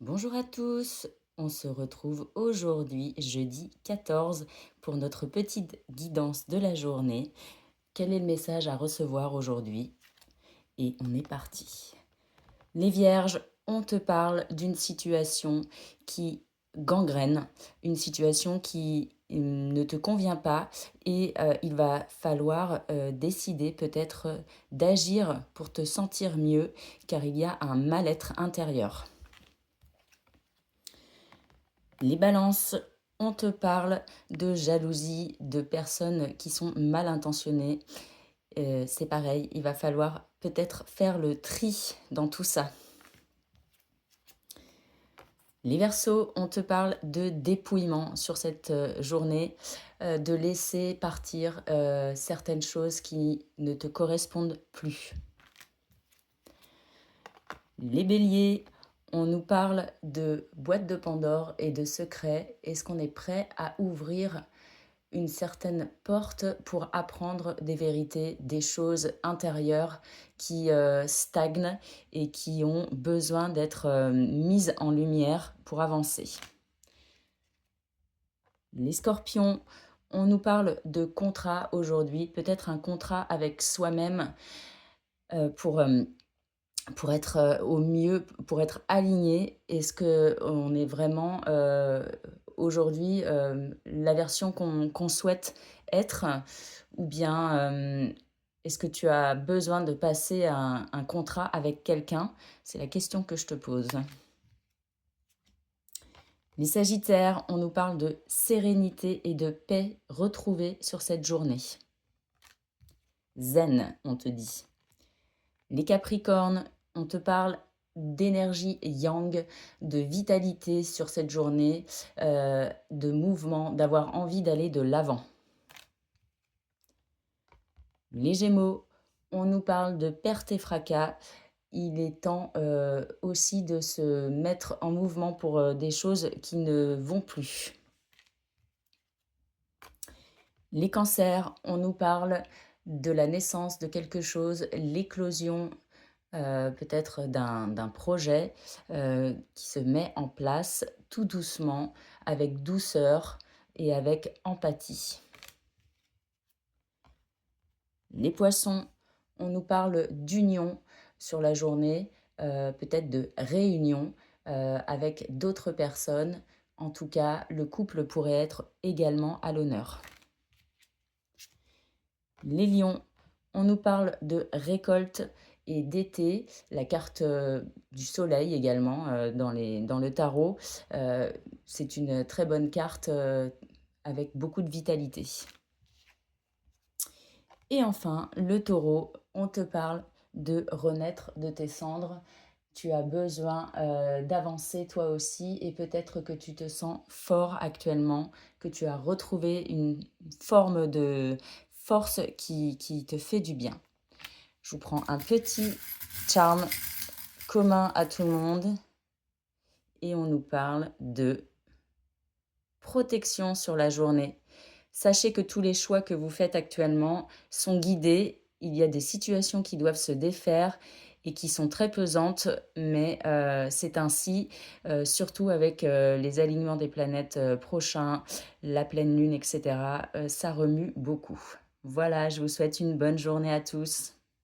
Bonjour à tous, on se retrouve aujourd'hui, jeudi 14, pour notre petite guidance de la journée. Quel est le message à recevoir aujourd'hui? Et on est parti. Les vierges, on te parle d'une situation qui gangrène, une situation qui ne te convient pas et il va falloir décider peut-être d'agir pour te sentir mieux car il y a un mal-être intérieur. Les balances, on te parle de jalousie, de personnes qui sont mal intentionnées. C'est pareil, il va falloir peut-être faire le tri dans tout ça. Les Verseaux, on te parle de dépouillement sur cette journée, de laisser partir certaines choses qui ne te correspondent plus. Les Béliers, on nous parle de boîte de Pandore et de secrets. Est-ce qu'on est prêt à ouvrir une certaine porte pour apprendre des vérités, des choses intérieures qui stagnent et qui ont besoin d'être mises en lumière pour avancer? Les Scorpions, on nous parle de contrat aujourd'hui, peut-être un contrat avec soi-même euh, pour, euh, pour être au mieux, pour être aligné. Est-ce qu'on est vraiment aujourd'hui la version qu'on souhaite être, ou bien est-ce que tu as besoin de passer un contrat avec quelqu'un? C'est la question que je te pose. Les Sagittaires, on nous parle de sérénité et de paix retrouvée sur cette journée. Zen, on te dit. Les Capricornes, on te parle d'énergie yang, de vitalité sur cette journée, de mouvement, d'avoir envie d'aller de l'avant. Les Gémeaux, on nous parle de perte et fracas. Il est temps aussi de se mettre en mouvement pour des choses qui ne vont plus. Les Cancers, on nous parle de la naissance de quelque chose, l'éclosion peut-être d'un projet qui se met en place tout doucement, avec douceur et avec empathie. Les Poissons, on nous parle d'union sur la journée, peut-être de réunion avec d'autres personnes. En tout cas, le couple pourrait être également à l'honneur. Les Lions, on nous parle de récolte et d'été, la carte du soleil également dans le tarot. C'est une très bonne carte avec beaucoup de vitalité. Et enfin, le taureau, on te parle de renaître de tes cendres. Tu as besoin d'avancer toi aussi et peut-être que tu te sens fort actuellement, que tu as retrouvé une forme de force qui te fait du bien. Je vous prends un petit charme commun à tout le monde et on nous parle de protection sur la journée. Sachez que tous les choix que vous faites actuellement sont guidés. Il y a des situations qui doivent se défaire et qui sont très pesantes, mais c'est ainsi, surtout avec les alignements des planètes prochains, la pleine lune, etc. Ça remue beaucoup. Voilà, je vous souhaite une bonne journée à tous.